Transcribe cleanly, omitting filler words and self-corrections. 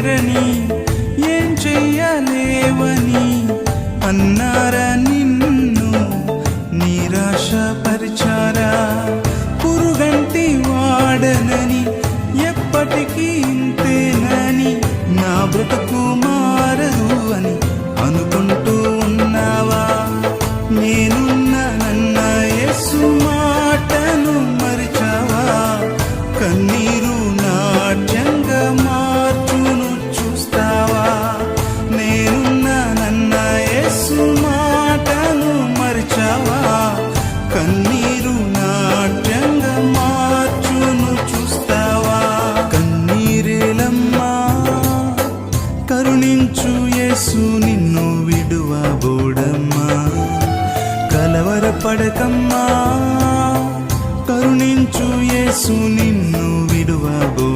చేరని ఏం చెయ్యలేవని అన్నారా నిన్ను నిరాశపరిచారా? పురుగంటి వాడనని ఎప్పటికీ ఇంతేనని నా బ్రతుకు మారదు అని అనుకుంటూ ఉన్నావా? నేనున్నానన్న యేసు మాటను మరిచావా? కన్నీరు నాట్యంగా మార్చును చూస్తావా? నేనున్నానన్న యేసు మాటను మరిచావా? కన్నీరు నాట్యంగా మార్చును చూస్తావా? కన్నీరేలమ్మా కరుణించు యేసు నిన్ను విడువబోడమ్మా. కలవరపడకమ్మా కరుణించు యేసు నిన్ను విడువబోడమ్మా.